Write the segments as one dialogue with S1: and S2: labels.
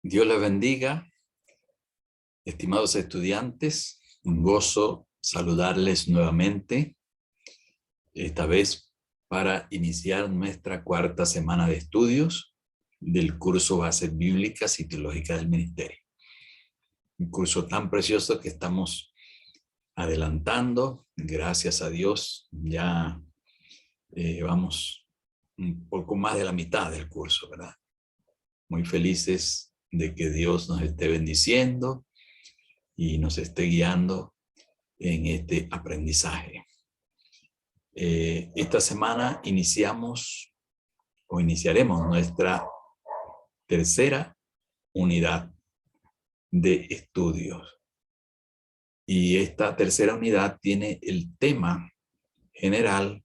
S1: Dios les bendiga, estimados estudiantes. Un gozo saludarles nuevamente, esta vez para iniciar nuestra cuarta semana de estudios del curso Bases Bíblicas y Teológicas del Ministerio. Un curso tan precioso que estamos adelantando, gracias a Dios. Ya vamos un poco más de la mitad del curso, ¿verdad? Muy felices de que Dios nos esté bendiciendo y nos esté guiando en este aprendizaje. Esta semana iniciaremos nuestra tercera unidad de estudios. Y esta tercera unidad tiene el tema general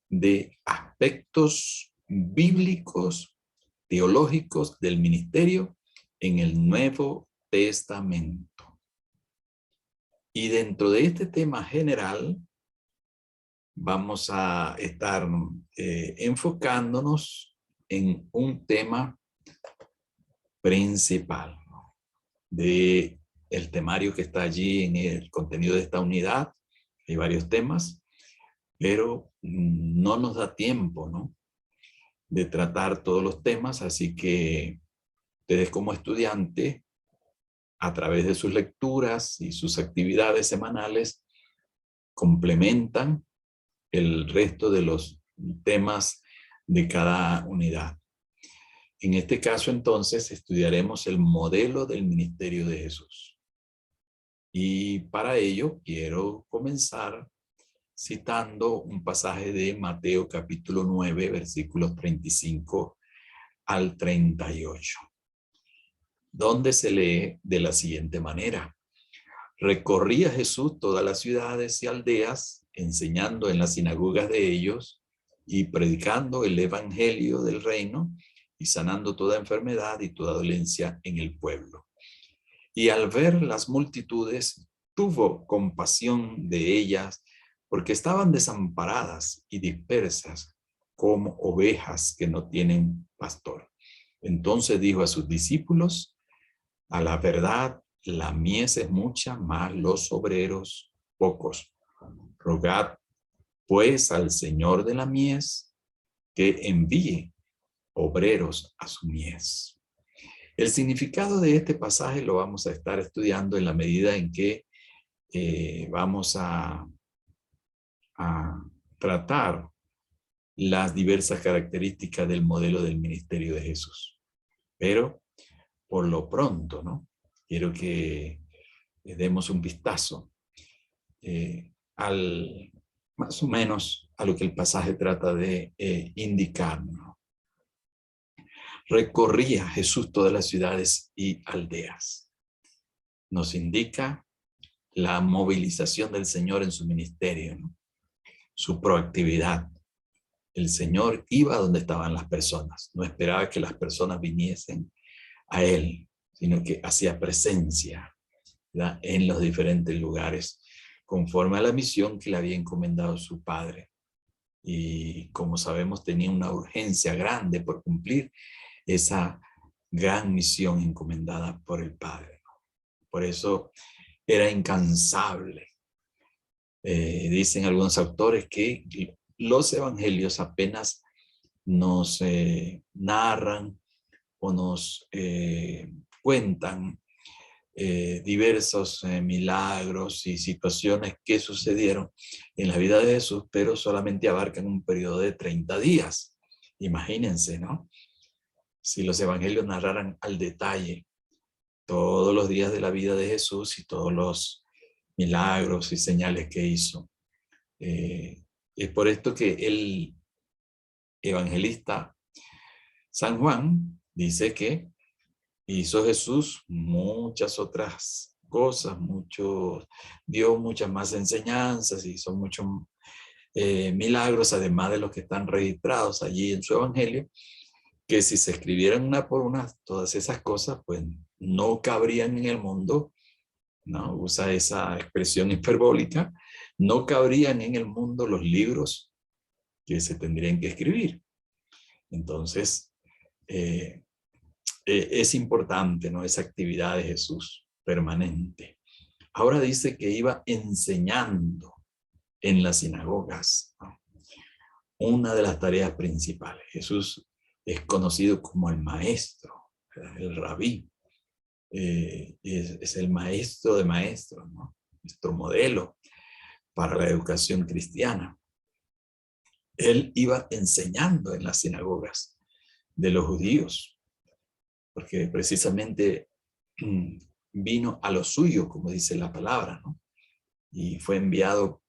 S1: de aspectos bíblicos, teológicos del ministerio en el Nuevo Testamento. Y dentro de este tema general vamos a estar enfocándonos en un tema principal de el temario que está allí en el contenido de esta unidad. Hay varios temas, pero no nos da tiempo, ¿no?, de tratar todos los temas, así que ustedes como estudiantes, a través de sus lecturas y sus actividades semanales, complementan el resto de los temas de cada unidad. En este caso, entonces, estudiaremos el modelo del ministerio de Jesús. Y para ello quiero comenzar citando un pasaje de Mateo capítulo 9, versículos 35 al 38, donde se lee de la siguiente manera: Recorría Jesús todas las ciudades y aldeas, enseñando en las sinagogas de ellos y predicando el evangelio del reino y sanando toda enfermedad y toda dolencia en el pueblo. Y al ver las multitudes, tuvo compasión de ellas, porque estaban desamparadas y dispersas como ovejas que no tienen pastor. Entonces dijo a sus discípulos: a la verdad, la mies es mucha, mas los obreros pocos. Rogad pues al Señor de la mies que envíe obreros a su mies. El significado de este pasaje lo vamos a estar estudiando en la medida en que vamos a tratar las diversas características del modelo del ministerio de Jesús. Pero por lo pronto, ¿no?, quiero que demos un vistazo más o menos a lo que el pasaje trata de indicarnos. Recorría Jesús todas las ciudades y aldeas. Nos indica la movilización del Señor en su ministerio, ¿no?, su proactividad. El Señor iba donde estaban las personas. No esperaba que las personas viniesen a Él, sino que hacía presencia, ¿verdad?, en los diferentes lugares, conforme a la misión que le había encomendado su Padre. Y como sabemos, tenía una urgencia grande por cumplir esa gran misión encomendada por el Padre. Por eso era incansable. Dicen algunos autores que los evangelios apenas nos narran o nos cuentan diversos milagros y situaciones que sucedieron en la vida de Jesús, pero solamente abarcan un periodo de 30 días. Imagínense, ¿no?, si los evangelios narraran al detalle todos los días de la vida de Jesús y todos los milagros y señales que hizo. Es por esto que el evangelista San Juan dice que hizo Jesús muchas otras cosas, dio muchas más enseñanzas, hizo muchos milagros, además de los que están registrados allí en su evangelio, que si se escribieran una por una, todas esas cosas, pues no cabrían en el mundo, ¿no?, usa esa expresión hiperbólica, no cabrían en el mundo los libros que se tendrían que escribir. Entonces, es importante, ¿no? Esa actividad de Jesús permanente. Ahora dice que iba enseñando en las sinagogas, ¿no? Una de las tareas principales. Jesús es conocido como el maestro, ¿verdad? El rabí. Es el maestro de maestros, ¿no? Nuestro modelo para la educación cristiana. Él iba enseñando en las sinagogas de los judíos, porque precisamente vino a lo suyo, como dice la palabra, ¿no? Y fue enviado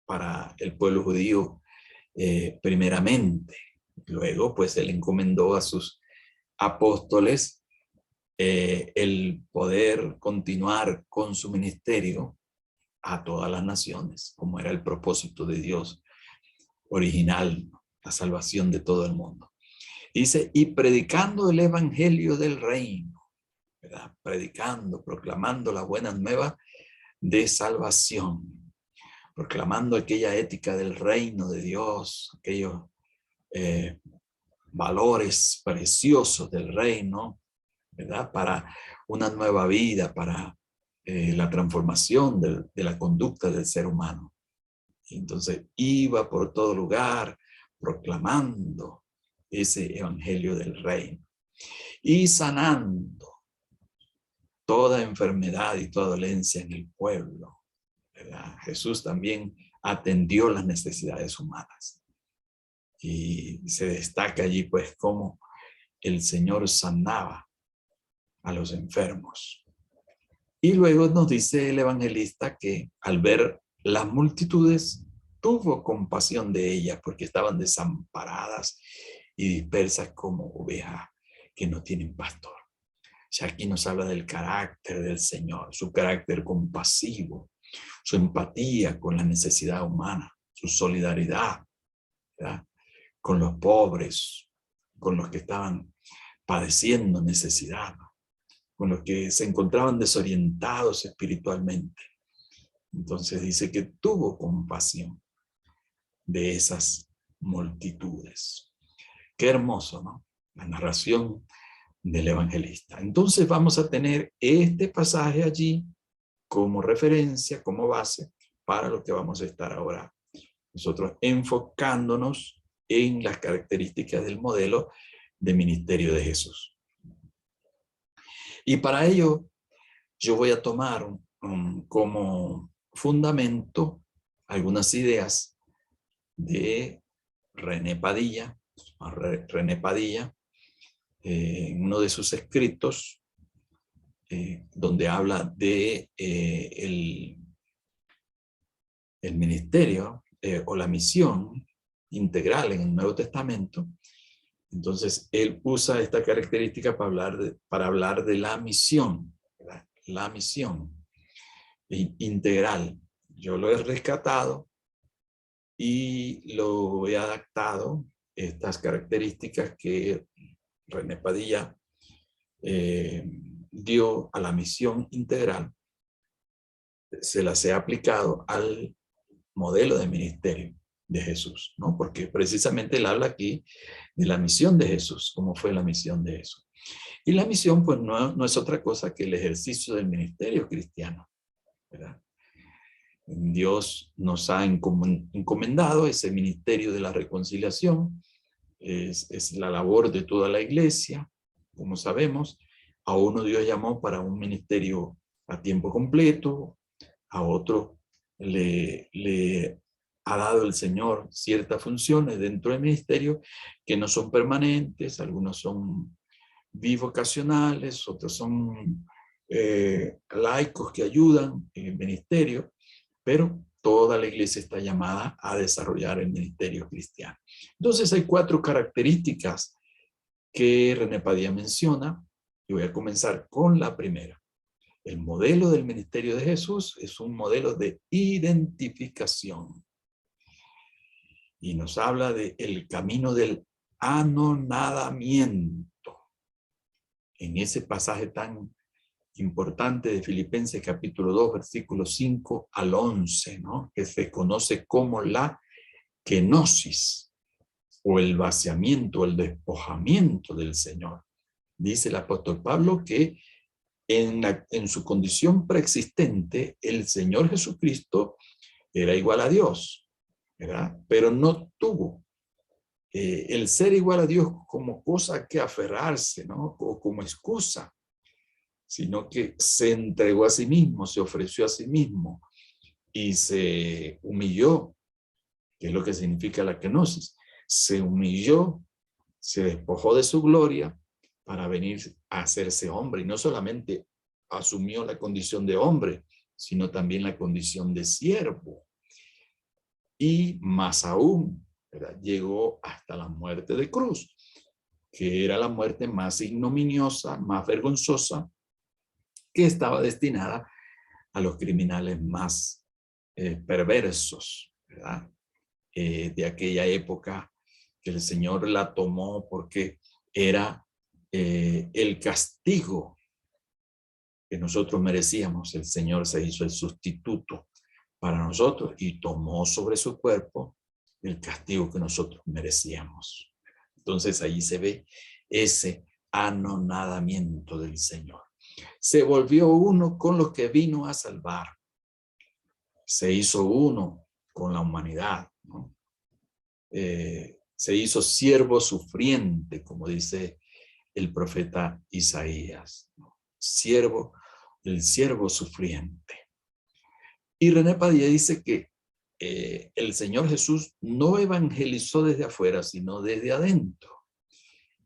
S1: para el pueblo judío primeramente. Luego, pues, él encomendó a sus apóstoles el poder continuar con su ministerio a todas las naciones, como era el propósito de Dios original, ¿no? La salvación de todo el mundo. Dice, y predicando el evangelio del reino, ¿verdad? Predicando, proclamando las buenas nuevas de salvación, proclamando aquella ética del reino de Dios, aquellos valores preciosos del reino, ¿verdad? Para una nueva vida, para la transformación de la conducta del ser humano. Entonces iba por todo lugar proclamando ese evangelio del reino y sanando toda enfermedad y toda dolencia en el pueblo, ¿verdad? Jesús también atendió las necesidades humanas y se destaca allí pues cómo el Señor sanaba a los enfermos. Y luego nos dice el evangelista que al ver las multitudes tuvo compasión de ellas porque estaban desamparadas y dispersas como ovejas que no tienen pastor. Ya aquí nos habla del carácter del Señor, su carácter compasivo, su empatía con la necesidad humana, su solidaridad, ¿verdad? Con los pobres, con los que estaban padeciendo necesidad, con los que se encontraban desorientados espiritualmente. Entonces dice que tuvo compasión de esas multitudes. Qué hermoso, ¿no? La narración del evangelista. Entonces vamos a tener este pasaje allí como referencia, como base para lo que vamos a estar ahora nosotros enfocándonos en las características del modelo de ministerio de Jesús. Y para ello yo voy a tomar como fundamento algunas ideas de René Padilla. René Padilla, en uno de sus escritos, donde habla de el ministerio o la misión integral en el Nuevo Testamento. Entonces, él usa esta característica para hablar de la misión, ¿verdad? La misión integral. Yo lo he rescatado y lo he adaptado, estas características que René Padilla dio a la misión integral, se las he aplicado al modelo de ministerio de Jesús, ¿no? Porque precisamente él habla aquí de la misión de Jesús, cómo fue la misión de Jesús. Y la misión, pues, no es otra cosa que el ejercicio del ministerio cristiano, ¿verdad? Dios nos ha encomendado ese ministerio de la reconciliación, es la labor de toda la iglesia, como sabemos. A uno Dios llamó para un ministerio a tiempo completo, a otro le ha dado el Señor ciertas funciones dentro del ministerio que no son permanentes, algunos son bivocacionales, otros son laicos que ayudan en el ministerio, pero toda la iglesia está llamada a desarrollar el ministerio cristiano. Entonces hay 4 características que René Padilla menciona y voy a comenzar con la primera. El modelo del ministerio de Jesús es un modelo de identificación y nos habla del camino del anonadamiento. En ese pasaje tan importante de Filipenses capítulo 2, versículos 5 al 11, ¿no? Que se conoce como la kenosis o el vaciamiento, el despojamiento del Señor, Dice el apóstol Pablo que en su condición preexistente, el Señor Jesucristo era igual a Dios, ¿verdad? Pero no tuvo el ser igual a Dios como cosa que aferrarse, ¿no? O como excusa, sino que se entregó a sí mismo, se ofreció a sí mismo y se humilló, que es lo que significa la kenosis. Se humilló, se despojó de su gloria para venir a hacerse hombre. Y no solamente asumió la condición de hombre, sino también la condición de siervo. Y más aún, ¿verdad? Llegó hasta la muerte de cruz, que era la muerte más ignominiosa, más vergonzosa, que estaba destinada a los criminales más perversos, ¿verdad? De aquella época, que el Señor la tomó porque era el castigo que nosotros merecíamos. El Señor se hizo el sustituto para nosotros y tomó sobre su cuerpo el castigo que nosotros merecíamos. Entonces allí se ve ese anonadamiento del Señor. Se volvió uno con los que vino a salvar. Se hizo uno con la humanidad, ¿no? Se hizo siervo sufriente, como dice el profeta Isaías, ¿no? Siervo, el siervo sufriente. Y René Padilla dice que el Señor Jesús no evangelizó desde afuera, sino desde adentro,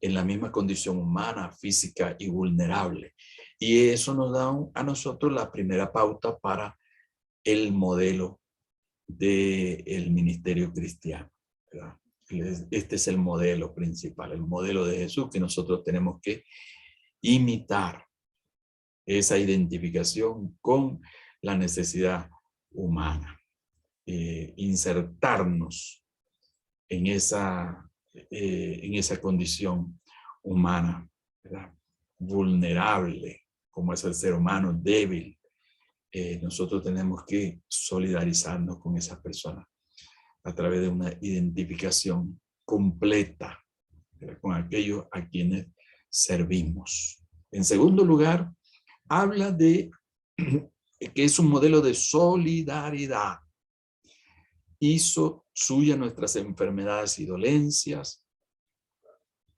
S1: en la misma condición humana, física y vulnerable. Y eso nos da a nosotros la primera pauta para el modelo del ministerio cristiano, ¿verdad? Este es el modelo principal, el modelo de Jesús que nosotros tenemos que imitar, esa identificación con la necesidad humana, insertarnos en esa condición humana, ¿verdad? Vulnerable, como es el ser humano, débil. Nosotros tenemos que solidarizarnos con esas personas a través de una identificación completa, ¿verdad? Con aquellos a quienes servimos. En segundo lugar, habla de que es un modelo de solidaridad. Hizo suya nuestras enfermedades y dolencias.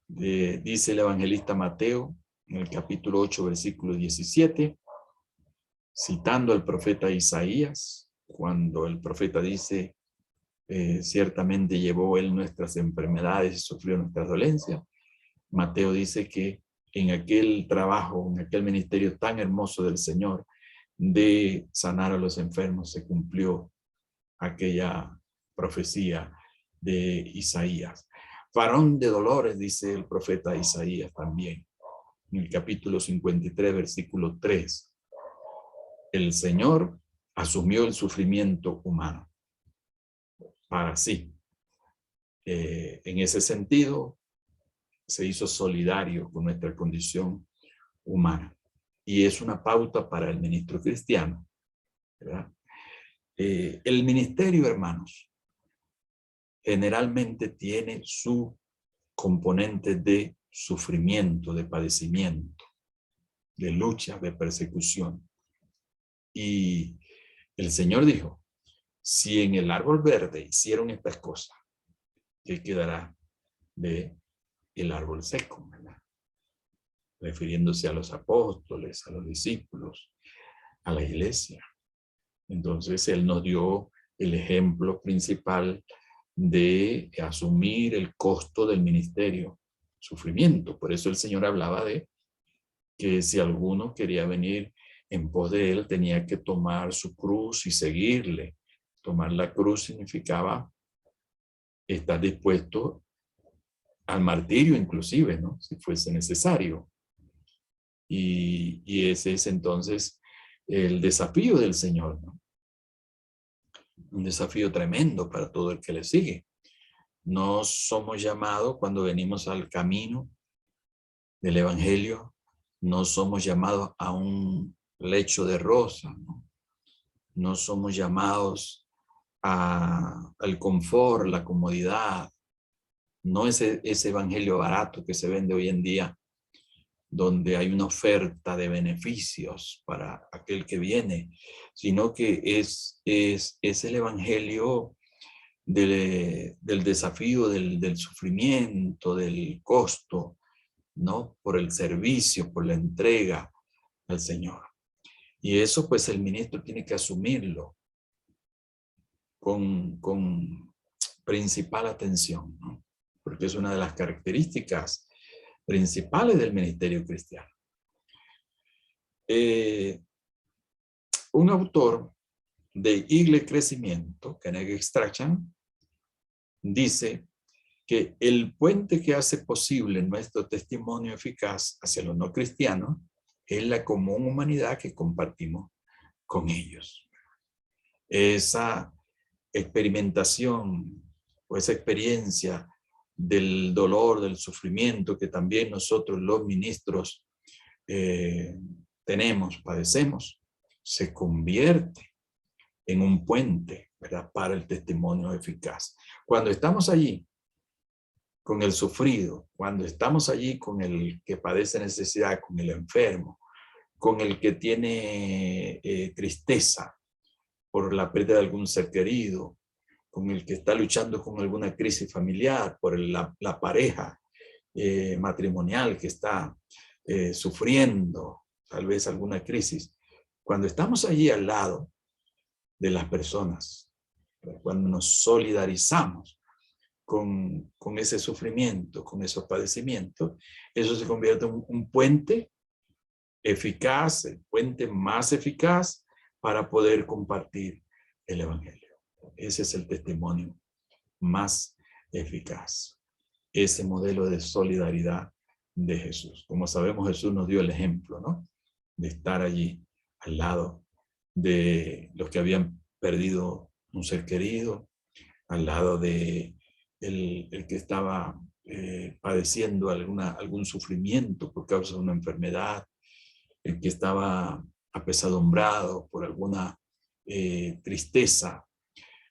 S1: Dice el evangelista Mateo en el capítulo 8, versículo 17, citando al profeta Isaías, cuando el profeta dice, ciertamente llevó él nuestras enfermedades y sufrió nuestras dolencias. Mateo dice que en aquel trabajo, en aquel ministerio tan hermoso del Señor de sanar a los enfermos, se cumplió aquella profecía de Isaías. Varón de dolores, dice el profeta Isaías también, en el capítulo 53, versículo 3. El Señor asumió el sufrimiento humano para sí. En ese sentido, se hizo solidario con nuestra condición humana. Y es una pauta para el ministro cristiano, ¿verdad? El ministerio, hermanos, generalmente tiene su componente de sufrimiento, de padecimiento, de lucha, de persecución. Y el Señor dijo, si en el árbol verde hicieron estas cosas, ¿qué quedará de el árbol seco? ¿Verdad? Refiriéndose a los apóstoles, a los discípulos, a la iglesia. Entonces Él nos dio el ejemplo principal de asumir el costo del ministerio, sufrimiento. Por eso el Señor hablaba de que si alguno quería venir en pos de Él, tenía que tomar su cruz y seguirle. Tomar la cruz significaba estar dispuesto al martirio inclusive, ¿no? Si fuese necesario. Y ese es entonces el desafío del Señor, ¿no? Un desafío tremendo para todo el que le sigue. No somos llamados cuando venimos al camino del Evangelio, no somos llamados a un lecho de rosa, ¿no? No somos llamados al confort, la comodidad, no ese evangelio barato que se vende hoy en día, donde hay una oferta de beneficios para aquel que viene, sino que es el evangelio del desafío, del sufrimiento, del costo, ¿no? Por el servicio, por la entrega al Señor. Y eso pues el ministro tiene que asumirlo con principal atención, ¿no? Porque es una de las características principales del ministerio cristiano. Un autor de Iglesia Crecimiento, Kenneth Strachan, dice que el puente que hace posible nuestro testimonio eficaz hacia los no cristianos es la común humanidad que compartimos con ellos. Esa experimentación o esa experiencia del dolor, del sufrimiento que también nosotros los ministros padecemos, se convierte en un puente, ¿verdad?, para el testimonio eficaz. Cuando estamos allí con el sufrido, cuando estamos allí con el que padece necesidad, con el enfermo, con el que tiene tristeza por la pérdida de algún ser querido, con el que está luchando con alguna crisis familiar, por la pareja matrimonial que está sufriendo tal vez alguna crisis. Cuando estamos allí al lado de las personas, cuando nos solidarizamos con ese sufrimiento, con esos padecimientos, eso se convierte en un puente eficaz, el puente más eficaz para poder compartir el evangelio. Ese es el testimonio más eficaz. Ese modelo de solidaridad de Jesús. Como sabemos, Jesús nos dio el ejemplo, ¿no?, de estar allí al lado de los que habían perdido un ser querido, al lado de el que estaba padeciendo algún sufrimiento por causa de una enfermedad, el que estaba apesadumbrado por alguna tristeza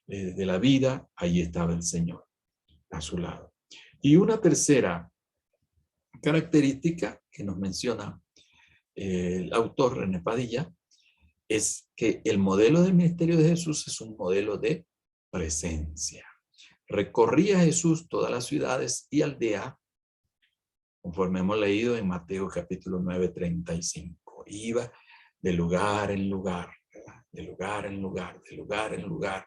S1: de la vida. Ahí estaba el Señor a su lado. Y una tercera característica que nos menciona el autor René Padilla es que el modelo del ministerio de Jesús es un modelo de presencia. Recorría Jesús todas las ciudades y aldeas, conforme hemos leído en Mateo capítulo 9, 35. Iba de lugar en lugar, ¿verdad?, de lugar en lugar, de lugar en lugar,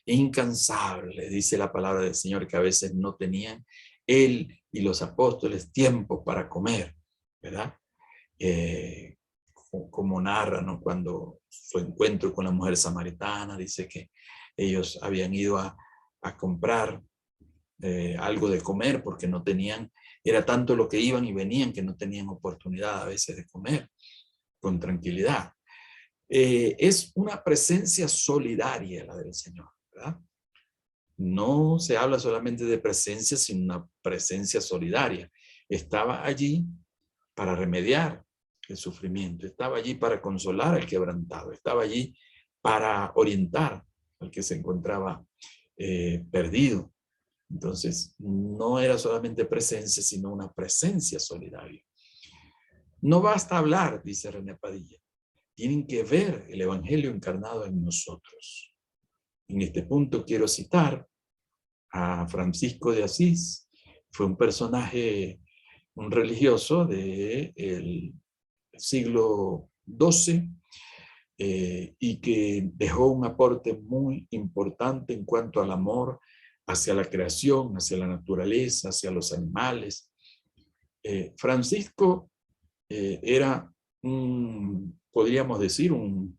S1: incansable, dice la palabra del Señor, que a veces no tenían él y los apóstoles tiempo para comer, ¿verdad? Como narra, ¿no?, cuando su encuentro con la mujer samaritana, dice que ellos habían ido a comprar algo de comer porque no tenían, era tanto lo que iban y venían que no tenían oportunidad a veces de comer con tranquilidad. Es una presencia solidaria la del Señor, ¿verdad? No se habla solamente de presencia, sino una presencia solidaria. Estaba allí para remediar el sufrimiento, estaba allí para consolar al quebrantado, estaba allí para orientar al que se encontraba perdido. Entonces, no era solamente presencia, sino una presencia solidaria. No basta hablar, dice René Padilla. Tienen que ver el evangelio encarnado en nosotros. En este punto quiero citar a Francisco de Asís. Fue un personaje, un religioso del siglo XII y que dejó un aporte muy importante en cuanto al amor hacia la creación, hacia la naturaleza, hacia los animales. Francisco era podríamos decir, un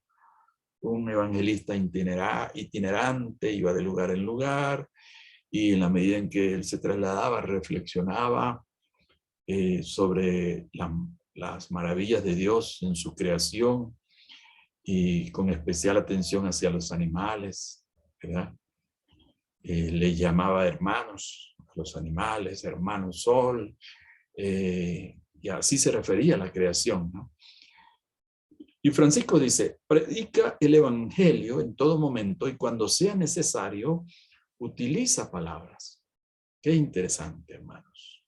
S1: evangelista itinerante, iba de lugar en lugar, y en la medida en que él se trasladaba, reflexionaba sobre las maravillas de Dios en su creación, y con especial atención hacia los animales, ¿verdad? Le llamaba hermanos a los animales, hermano sol, y así se refería a la creación, ¿no? Y Francisco dice, predica el evangelio en todo momento y cuando sea necesario, utiliza palabras. Qué interesante, hermanos.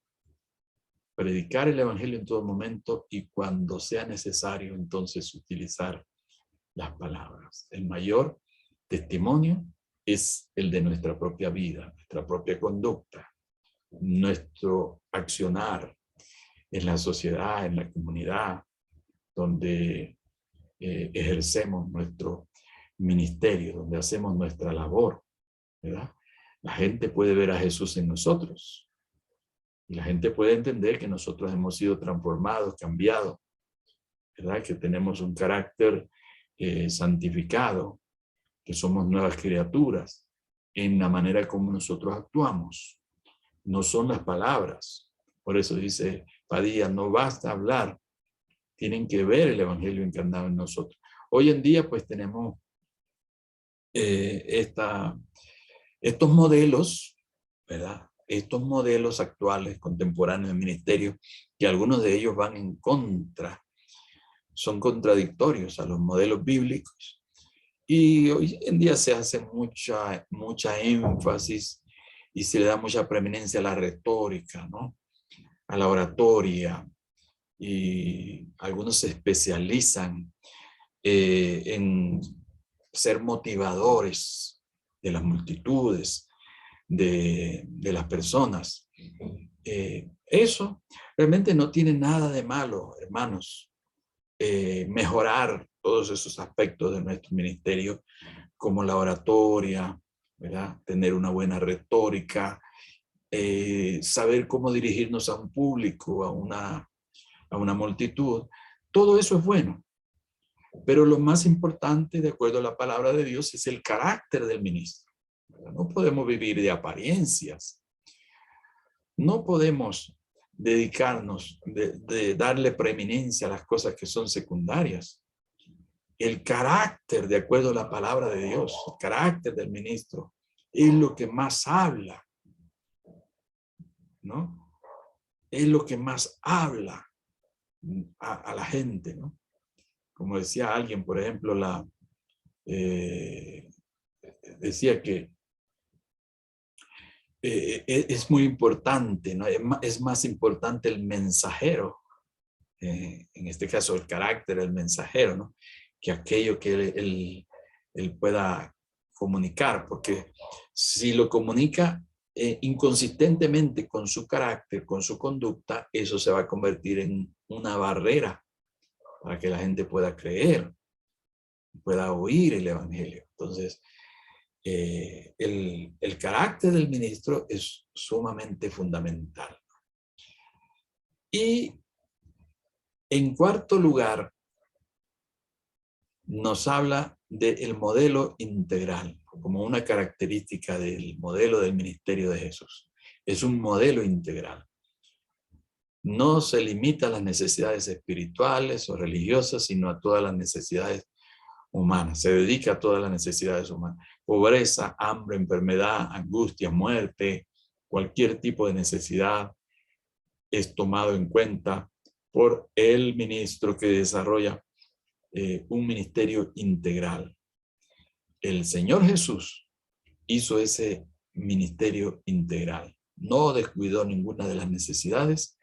S1: predicar el evangelio en todo momento y cuando sea necesario, entonces utilizar las palabras. El mayor testimonio es el de nuestra propia vida, nuestra propia conducta, nuestro accionar en la sociedad, en la comunidad, donde ejercemos nuestro ministerio, donde hacemos nuestra labor, ¿verdad? La gente puede ver a Jesús en nosotros y la gente puede entender que nosotros hemos sido transformados, cambiados, ¿verdad? Que tenemos un carácter santificado, que somos nuevas criaturas en la manera como nosotros actuamos. No son las palabras. Por eso dice Padilla, no basta hablar, tienen que ver el evangelio encarnado en nosotros. Hoy en día pues tenemos estos modelos, ¿verdad? Estos modelos actuales, contemporáneos de ministerio, que algunos de ellos van en contra, son contradictorios a los modelos bíblicos. Y hoy en día se hace mucha énfasis y se le da mucha preeminencia a la retórica, ¿no? A la oratoria. Y algunos se especializan en ser motivadores de las multitudes, de las personas. Eso realmente no tiene nada de malo, hermanos. Mejorar todos esos aspectos de nuestro ministerio, como la oratoria, ¿verdad? Tener una buena retórica, saber cómo dirigirnos a un público, a una multitud. Todo eso es bueno. Pero lo más importante, de acuerdo a la palabra de Dios, es el carácter del ministro. No podemos vivir de apariencias. No podemos dedicarnos de darle preeminencia a las cosas que son secundarias. El carácter, de acuerdo a la palabra de Dios, el carácter del ministro, es lo que más habla, ¿no? Es lo que más habla a la gente, ¿no? Como decía alguien, por ejemplo, decía que es muy importante, ¿no? Es más importante el mensajero, en este caso el carácter del mensajero, ¿no? Que aquello que él pueda comunicar, porque si lo comunica inconsistentemente con su carácter, con su conducta, eso se va a convertir en una barrera para que la gente pueda creer, pueda oír el evangelio. Entonces, el carácter del ministro es sumamente fundamental. Y en cuarto lugar, nos habla del modelo integral, como una característica del modelo del ministerio de Jesús. Es un modelo integral. No se limita a las necesidades espirituales o religiosas, sino a todas las necesidades humanas. Se dedica a todas las necesidades humanas. Pobreza, hambre, enfermedad, angustia, muerte, cualquier tipo de necesidad es tomado en cuenta por el ministro que desarrolla un ministerio integral. El Señor Jesús hizo ese ministerio integral. No descuidó ninguna de las necesidades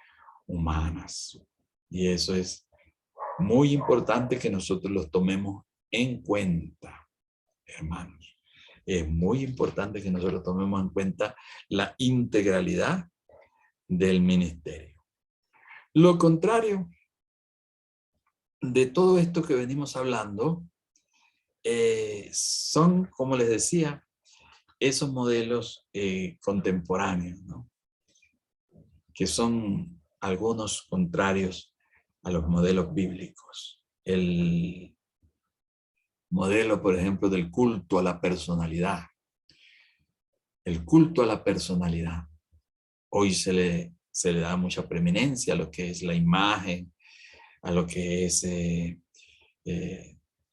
S1: humanas. Y eso es muy importante que nosotros los tomemos en cuenta, hermanos. Es muy importante que nosotros tomemos en cuenta la integralidad del ministerio. Lo contrario de todo esto que venimos hablando son, como les decía, esos modelos contemporáneos, ¿no? Que son algunos contrarios a los modelos bíblicos. El modelo, por ejemplo, del culto a la personalidad. El culto a la personalidad. Hoy se le da mucha preeminencia a lo que es la imagen, a lo que es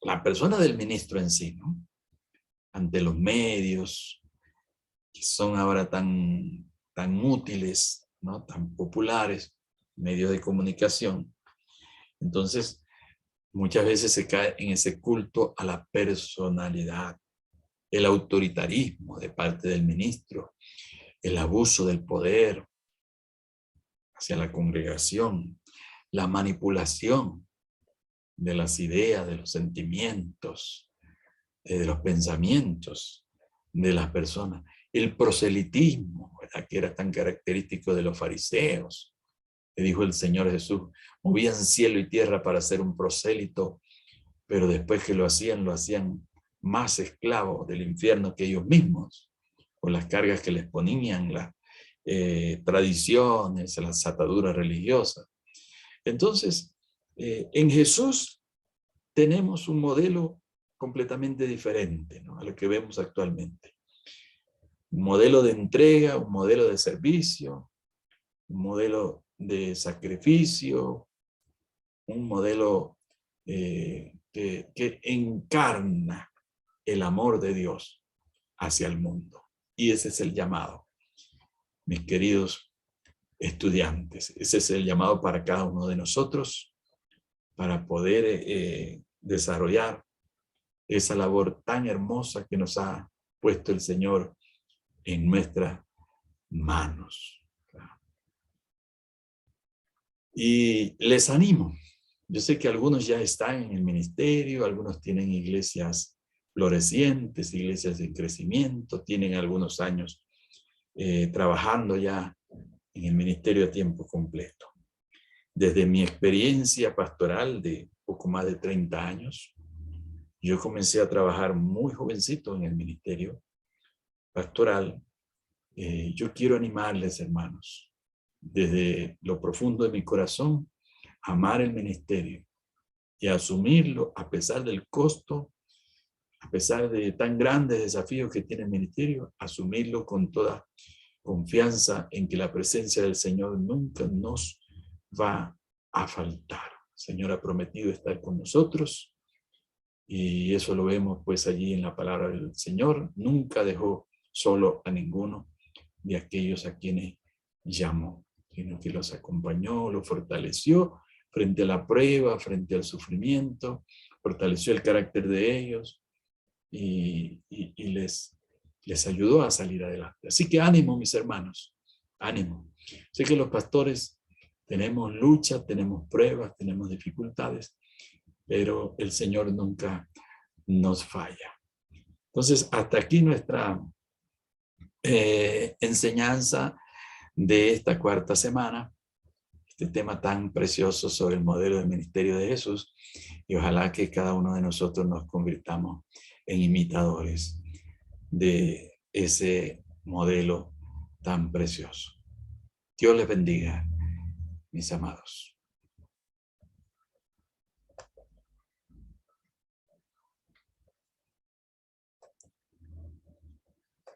S1: la persona del ministro en sí, ¿no? Ante los medios, que son ahora tan útiles, ¿no? Tan populares, medios de comunicación. Entonces, muchas veces se cae en ese culto a la personalidad, el autoritarismo de parte del ministro, el abuso del poder, hacia la congregación, la manipulación de las ideas, de los sentimientos, de los pensamientos de las personas, el proselitismo, ¿verdad?, que era tan característico de los fariseos, que dijo el Señor Jesús, movían cielo y tierra para ser un prosélito, pero después que lo hacían más esclavos del infierno que ellos mismos, por las cargas que les ponían, las tradiciones, las ataduras religiosas. Entonces, en Jesús tenemos un modelo completamente diferente, ¿no?, a lo que vemos actualmente. Un modelo de entrega, un modelo de servicio, un modelo de sacrificio, un modelo que encarna el amor de Dios hacia el mundo. Y ese es el llamado, mis queridos estudiantes. Ese es el llamado para cada uno de nosotros, para poder desarrollar esa labor tan hermosa que nos ha puesto el Señor en nuestras manos. Y les animo. Yo sé que algunos ya están en el ministerio, algunos tienen iglesias florecientes, iglesias de crecimiento, tienen algunos años trabajando ya en el ministerio a tiempo completo. Desde mi experiencia pastoral de poco más de 30 años, yo comencé a trabajar muy jovencito en el ministerio pastoral. Yo quiero animarles, hermanos, desde lo profundo de mi corazón, amar el ministerio y asumirlo a pesar del costo, a pesar de tan grandes desafíos que tiene el ministerio, asumirlo con toda confianza en que la presencia del Señor nunca nos va a faltar. El Señor ha prometido estar con nosotros y eso lo vemos pues allí en la palabra del Señor. Nunca dejó solo a ninguno de aquellos a quienes llamó, sino que los acompañó, los fortaleció frente a la prueba, frente al sufrimiento, fortaleció el carácter de ellos y les ayudó a salir adelante. Así que ánimo, mis hermanos, ánimo. Sé que los pastores tenemos lucha, tenemos pruebas, tenemos dificultades, pero el Señor nunca nos falla. Entonces, hasta aquí nuestra enseñanza de esta cuarta semana, este tema tan precioso sobre el modelo del ministerio de Jesús, y ojalá que cada uno de nosotros nos convirtamos en imitadores de ese modelo tan precioso. Dios les bendiga, mis amados.